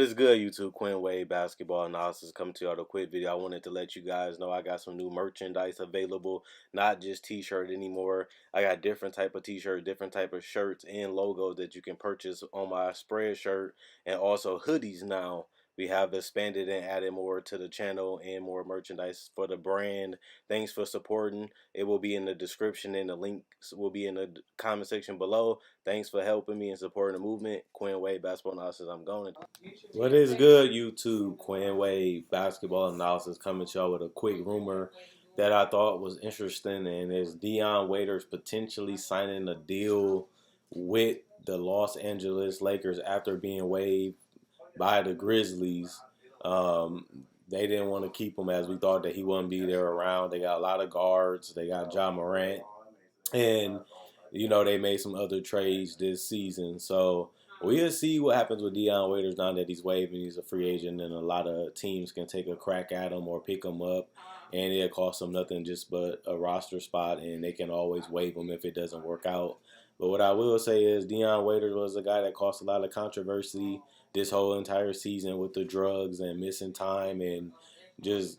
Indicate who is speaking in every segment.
Speaker 1: is good, YouTube? Quinn Wade Basketball Analysis coming to you with a quick video. I wanted to let you guys know I got some new merchandise available, not just t-shirt anymore. I got different type of t-shirt, different type of shirts and logos that you can purchase on my spread shirt, and also hoodies now. We have expanded and added more to the channel and more merchandise for the brand. Thanks for supporting. It will be in the description and the links will be in the comment section below. Thanks for helping me and supporting the movement. Quinn Wade Basketball Analysis. I'm going. What is good, YouTube? Quinn Wade Basketball Analysis coming to y'all with a quick rumor that I thought was interesting, and is Dion Waiters potentially signing a deal with the Los Angeles Lakers after being waived by the Grizzlies. They didn't want to keep him as we thought that he wouldn't be there around. They got a lot of guards. They got Ja Morant. And, they made some other trades this season. So we'll see what happens with Dion Waiters now that he's waived and he's a free agent, and a lot of teams can take a crack at him or pick him up. And it'll cost them nothing just but a roster spot, and they can always waive him if it doesn't work out. But what I will say is Dion Waiters was a guy that caused a lot of controversy this whole entire season with the drugs and missing time and just,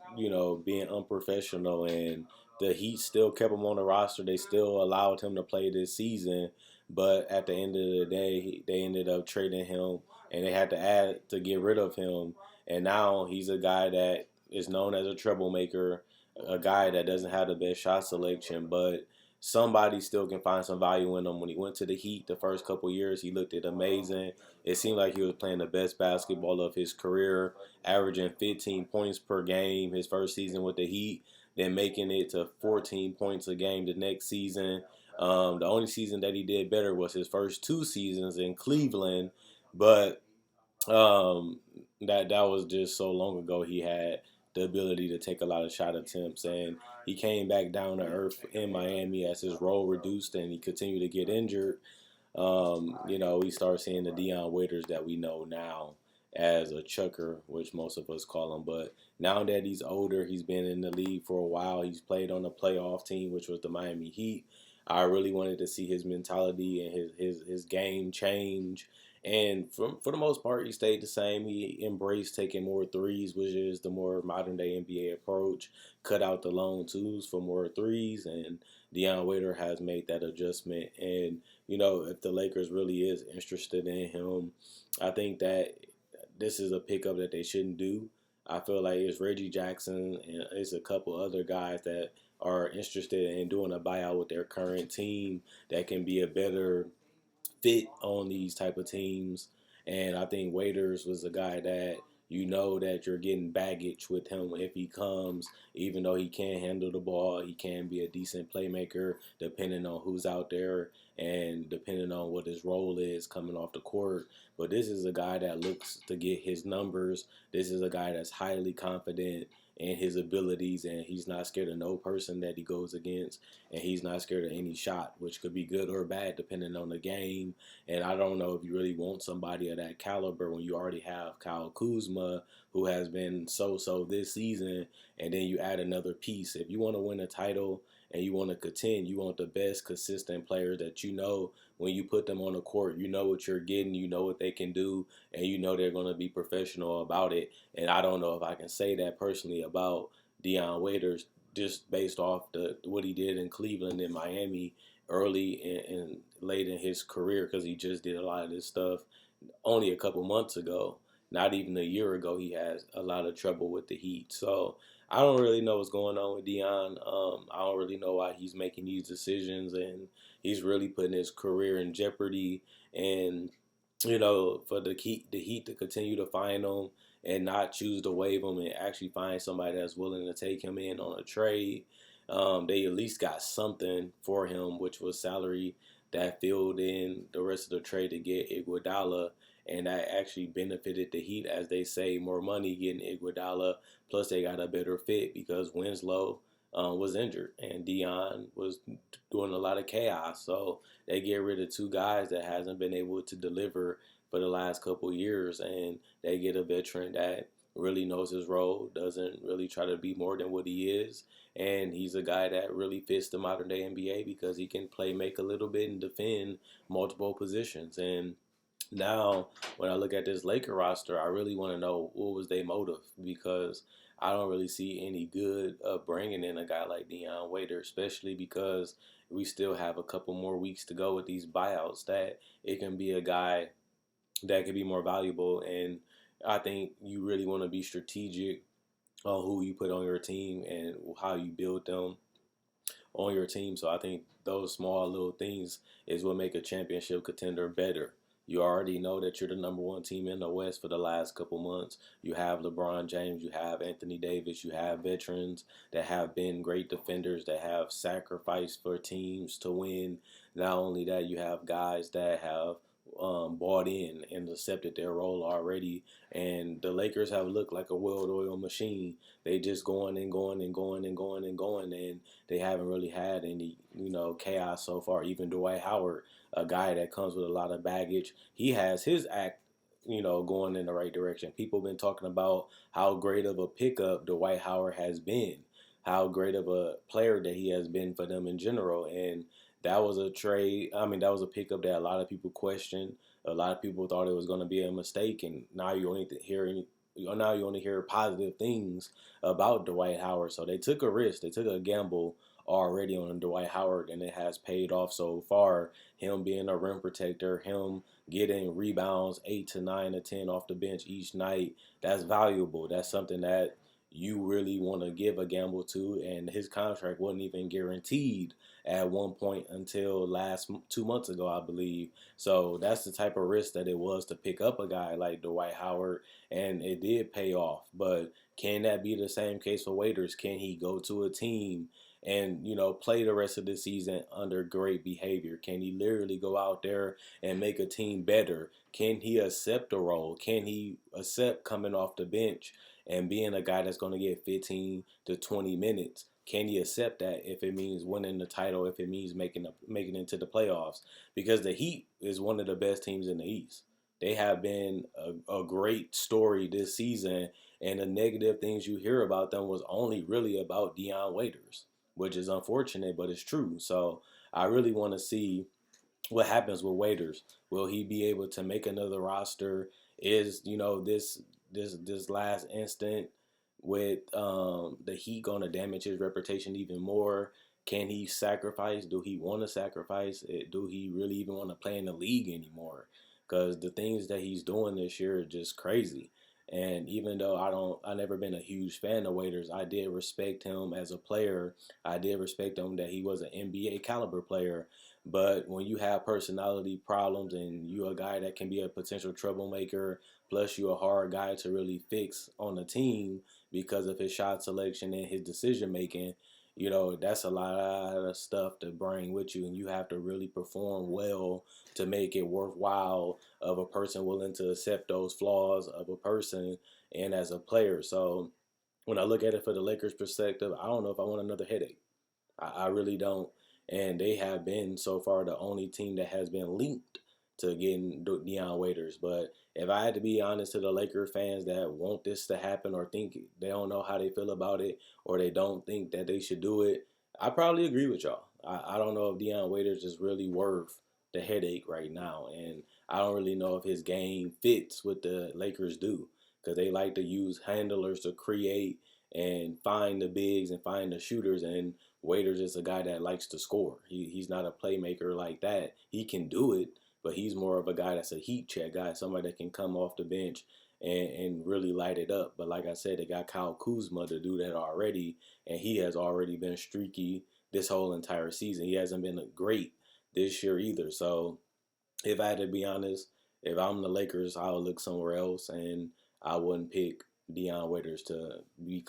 Speaker 1: being unprofessional. And the Heat still kept him on the roster. They still allowed him to play this season. But at the end of the day, they ended up trading him, and they had to add to get rid of him. And now he's a guy that is known as a troublemaker, a guy that doesn't have the best shot selection, but somebody still can find some value in him. When he went to the Heat the first couple years, he looked amazing. It seemed like he was playing the best basketball of his career, averaging 15 points per game his first season with the Heat, then making it to 14 points a game the next season. The only season that he did better was his first two seasons in Cleveland, but um, that was just so long ago. He had the ability to take a lot of shot attempts, and he came back down to earth in Miami as his role reduced and he continued to get injured. We start seeing the Dion Waiters that we know now as a chucker, which most of us call him. But now that he's older, he's been in the league for a while. He's played on the playoff team, which was the Miami Heat. I really wanted to see his mentality and his game change. And for the most part, he stayed the same. He embraced taking more threes, which is the more modern day NBA approach. Cut out the lone twos for more threes, and Dion Waiter has made that adjustment. And if the Lakers really is interested in him, I think that this is a pickup that they shouldn't do. I feel like it's Reggie Jackson and it's a couple other guys that are interested in doing a buyout with their current team that can be a better fit on these type of teams. And I think Waiters was a guy that that you're getting baggage with him if he comes. Even though he can handle the ball, he can be a decent playmaker depending on who's out there and depending on what his role is coming off the court. But this is a guy that looks to get his numbers. This is a guy that's highly confident in his abilities, and he's not scared of no person that he goes against, and he's not scared of any shot, which could be good or bad depending on the game. And I don't know if you really want somebody of that caliber when you already have Kyle Kuzma, who has been so-so this season, and then you add another piece. If you want to win a title and you want to contend, you want the best consistent players that when you put them on the court, you know what you're getting, you know what they can do, and you know they're going to be professional about it. And I don't know if I can say that personally about Dion Waiters just based off what he did in Cleveland and Miami early and late in his career, because he just did a lot of this stuff only a couple months ago. Not even a year ago, he has a lot of trouble with the Heat. So I don't really know what's going on with Dion. I don't really know why he's making these decisions, and he's really putting his career in jeopardy. And for the Heat to continue to find him and not choose to waive him and actually find somebody that's willing to take him in on a trade. They at least got something for him, which was salary that filled in the rest of the trade to get Iguodala, and that actually benefited the Heat, as they say, more money getting Iguodala. Plus, they got a better fit because Winslow was injured and Dion was doing a lot of chaos. So they get rid of two guys that hasn't been able to deliver for the last couple of years, and they get a veteran that really knows his role, doesn't really try to be more than what he is, and he's a guy that really fits the modern day NBA because he can play make a little bit and defend multiple positions. And Now, when I look at this Laker roster, I really want to know what was their motive, because I don't really see any good of bringing in a guy like Dion Waiters, especially because we still have a couple more weeks to go with these buyouts. That it can be a guy that could be more valuable, and I think you really want to be strategic on who you put on your team and how you build them on your team. So I think those small little things is what make a championship contender better. You already know that you're the number one team in the West for the last couple months. You have LeBron James, you have Anthony Davis, you have veterans that have been great defenders that have sacrificed for teams to win. Not only that, you have guys that have bought in and accepted their role already. And the Lakers have looked like a well-oiled machine. They just going and going and going and going and going, and they haven't really had any, chaos so far. Even Dwight Howard, a guy that comes with a lot of baggage, he has his act, going in the right direction. People have been talking about how great of a pickup Dwight Howard has been, how great of a player that he has been for them in general. And that was a trade. I mean, that was a pickup that a lot of people questioned. A lot of people thought it was going to be a mistake, and now you only hear now you only hear positive things about Dwight Howard. So they took a risk. They took a gamble already on Dwight Howard, and it has paid off so far. Him being a rim protector, him getting rebounds 8 to 9 to 10 off the bench each night. That's valuable. That's something that you really want to give a gamble to, and his contract wasn't even guaranteed at one point until last 2 months ago, I believe. So that's the type of risk that it was to pick up a guy like Dwight Howard, and it did pay off. But can that be the same case for Waiters? Can he go to a team and play the rest of the season under great behavior? Can he literally go out there and make a team better? Can he accept a role? Can he accept coming off the bench and being a guy that's going to get 15 to 20 minutes? Can he accept that if it means winning the title, if it means making it into the playoffs? Because the Heat is one of the best teams in the East. They have been a great story this season, and the negative things you hear about them was only really about Dion Waiters, which is unfortunate, but it's true. So I really want to see what happens with Waiters. Will he be able to make another roster? Is this last instant with the Heat going to damage his reputation even more? Can he sacrifice? Do he want to sacrifice? Do he really even want to play in the league anymore? Because the things that he's doing this year are just crazy. And even though I never been a huge fan of Waiters, I did respect him as a player. I did respect him that he was an NBA caliber player. But when you have personality problems and you're a guy that can be a potential troublemaker, plus you're a hard guy to really fix on a team because of his shot selection and his decision making, that's a lot of stuff to bring with you, and you have to really perform well to make it worthwhile of a person willing to accept those flaws of a person and as a player. So when I look at it for the Lakers' perspective, I don't know if I want another headache. I really don't. And they have been so far the only team that has been linked to getting Dion Waiters. But if I had to be honest to the Laker fans that want this to happen or think they don't know how they feel about it or they don't think that they should do it, I probably agree with y'all. I don't know if Dion Waiters is really worth the headache right now. And I don't really know if his game fits what the Lakers do, because they like to use handlers to create and find the bigs and find the shooters. And Waiters is a guy that likes to score. He's not a playmaker like that. He can do it, but he's more of a guy that's a heat check guy, somebody that can come off the bench and really light it up. But like I said, they got Kyle Kuzma to do that already, and he has already been streaky this whole entire season. He hasn't been great this year either. So if I had to be honest, if I'm the Lakers, I would look somewhere else, and I wouldn't pick Dion Waiters to be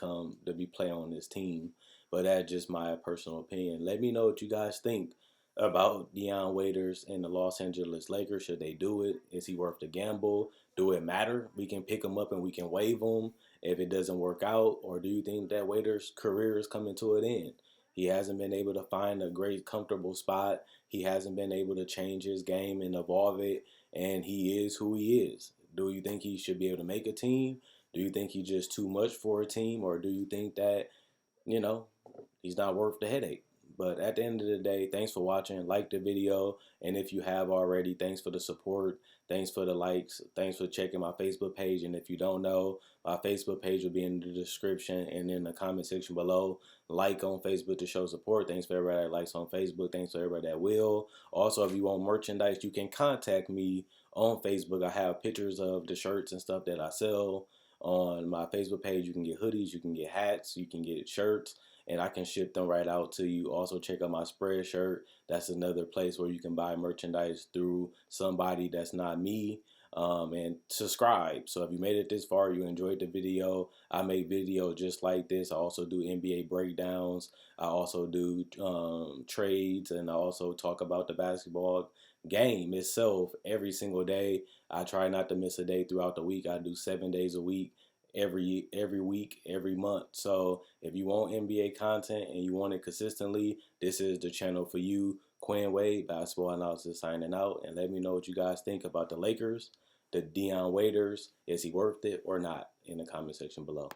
Speaker 1: play on this team. But that's just my personal opinion. Let me know what you guys think about Dion Waiters and the Los Angeles Lakers. Should they do it? Is he worth the gamble? Do it matter? We can pick him up and we can waive him if it doesn't work out. Or do you think that Waiters' career is coming to an end? He hasn't been able to find a great, comfortable spot. He hasn't been able to change his game and evolve it, and he is who he is. Do you think he should be able to make a team? Do you think he's just too much for a team, or do you think that, you know, he's not worth the headache? But at the end of the day, thanks for watching. Like the video, and if you have already, thanks for the support. Thanks for the likes. Thanks for checking my Facebook page. And if you don't know, my Facebook page will be in the description and in the comment section below. Like on Facebook to show support. Thanks for everybody that likes on Facebook. Thanks for everybody that will. Also, if you want merchandise, you can contact me on Facebook. I have pictures of the shirts and stuff that I sell on my Facebook page. You can get hoodies, you can get hats, you can get shirts, and I can ship them right out to you. Also, check out my Spreadshirt. That's another place where you can buy merchandise through somebody that's not me. And subscribe. So if you made it this far, you enjoyed the video. I make videos just like this. I also do NBA breakdowns. I also do trades, and I also talk about the basketball game itself every single day. I try not to miss a day throughout the week. I do 7 days a week, every week, every month. So if you want NBA content and you want it consistently, this is the channel for you. Quinn Wade, basketball analysis, signing out. And let me know what you guys think about the Lakers, the Dion Waiters. Is he worth it or not? In the comment section below.